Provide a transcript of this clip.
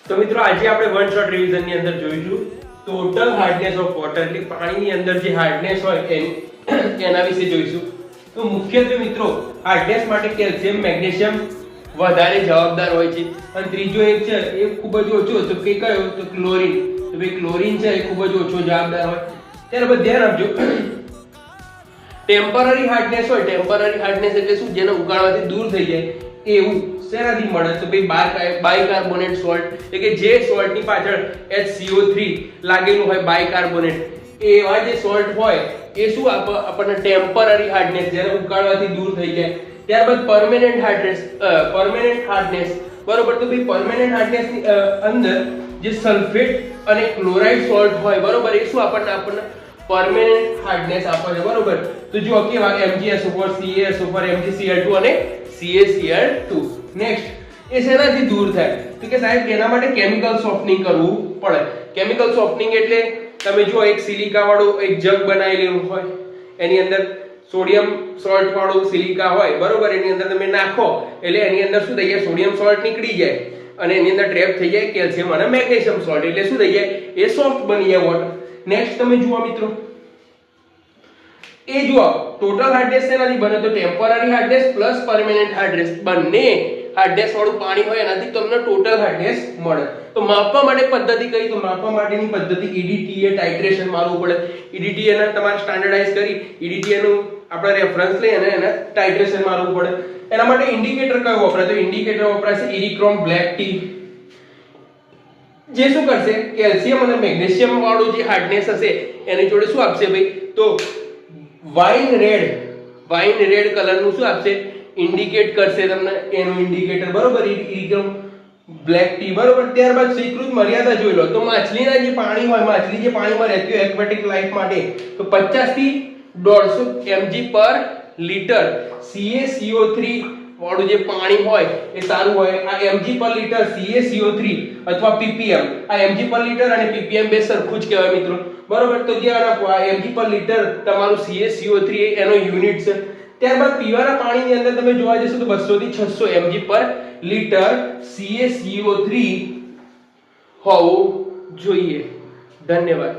તો મિત્રો આજે આપણે વન શોટ રિવિઝન ની અંદર જોઈશું ટોટલ હાર્ડનેસ ઓફ વોટર, એટલે પાણીની અંદર જે હાર્ડનેસ હોય એના વિશે જોઈશું. તો મુખ્યત્વે મિત્રો હાર્ડનેસ માટે કેલ્શિયમ, મેગ્નેશિયમ વધારે જવાબદાર હોય છે. અને ત્રીજો એક છે એ ખૂબ જ ઓછો, તો કે કયો? તો ક્લોરીન. તો ભાઈ ક્લોરીન છે એ ખૂબ જ ઓછો જવાબદાર હોય. ત્યારબાદ ધ્યાન આપજો, ટેમ્પરરી હાર્ડનેસ હોય. ટેમ્પરરી હાર્ડનેસ એટલે શું? જેને ઉગાડવાથી દૂર થઈ જાય એવું શેનાથી મળે? તો ભાઈ બાયકાર્બોનેટ સોલ્ટ, એટલે કે જે સોલ્ટ ની પાછળ HCO3 લાગેલું હોય, બાયકાર્બોનેટ, એવા જે સોલ્ટ હોય એ શું આપણને ટેમ્પરરી હાર્ડનેસ, જેને ઉગાડવાથી દૂર થઈ જાય. ત્યારબાદ પરમેનન્ટ હાર્ડનેસ, બરોબર. તો ભાઈ પરમેનન્ટ હાર્ડનેસ ની અંદર જે સલ્ફેટ અને ક્લોરાઇડ સોલ્ટ હોય, બરોબર, એ શું આપણને પરમેનન્ટ હાર્ડનેસ આપે છે, બરોબર. તો જો કેવા MgSO4, CaSO4, MgCl2 અને CaCl2. નેક્સ્ટ, એ શેનાથી દૂર થાય? તો કે સાહેબ એના માટે કેમિકલ સોફ્ટનિંગ કરવું પડે. કેમિકલ સોફ્ટનિંગ એટલે તમે જો એક સિલિકા વાળું એક જગ બનાવેલું હોય, એની અંદર સોડિયમ સોલ્ટ વાળું સિલિકા હોય, બરોબર, એની અંદર તમે નાખો એટલે એની અંદર શું થઈ જાય? સોડિયમ સોલ્ટ નીકળી જાય અને એની અંદર ટ્રેપ થઈ જાય કેલ્શિયમ અને મેગ્નેશિયમ સોલ્ટ, એટલે શું થઈ જાય? એ સોફ્ટ બની જાય વોટર. નેક્સ્ટ તમે જુઓ મિત્રો, એ જુઓ ટોટલ હાર્ડનેસ શેનાથી બને? તો temporary hardness plus permanent hardness, બંને હાર્ડનેસ વાળું પાણી હોય એનાથી તમને ટોટલ હાર્ડનેસ મળે. તો માપવા માટે પદ્ધતિ કઈ? તો માપવા માટેની પદ્ધતિ EDTA ટાઇટ્રેશન મારવું પડે. EDTA ને તમારે સ્ટાન્ડર્ડાઇઝ કરી EDTA નું આપણે રેફરન્સ લઈ અને એને ટાઇટ્રેશન મારવું પડે. એના માટે ઇન્ડિકેટર કયો વપરાય? તો ઇન્ડિકેટર વપરાય છે ઇરિક્રોમ બ્લેક ટી. જે શું કરશે? કેલ્શિયમ અને મેગ્નેશિયમ વાળું જે હાર્ડનેસ હશે એની જોડે શું આપશે ભાઈ? તો વાઇન રેડ કલર નું શું આપશે? ઇન્ડિકેટ કરશે તમને એનું ઇન્ડિકેટર, બરોબર, ઇરિક્રોમ બ્લેક ટી, બરોબર. ત્યારબાદ સ્વીકૃત મર્યાદા જોઈ લો. તો માછલીના જે પાણી હોય, માછલી જે પાણીમાં રહેતી હોય એક્વેટિક લાઈફ માટે, તો 50 થી 150 mg પર લિટર CaCO3 વાળું જે પાણી હોય એ સારું હોય. આ mg પર લિટર CaCO3 અથવા ppm, આ mg પર લિટર અને ppm બે સરખું જ કહેવાય મિત્રો, બરોબર. તો જે આ mg પર લિટર તમારું CaCO3 એનો યુનિટ છે. ત્યારબાદ પીવાના પાણીની અંદર તમે જોવા જશો તો 200 થી 600 mg પર લિટર CaCO3 હોવું જોઈએ. ધન્યવાદ.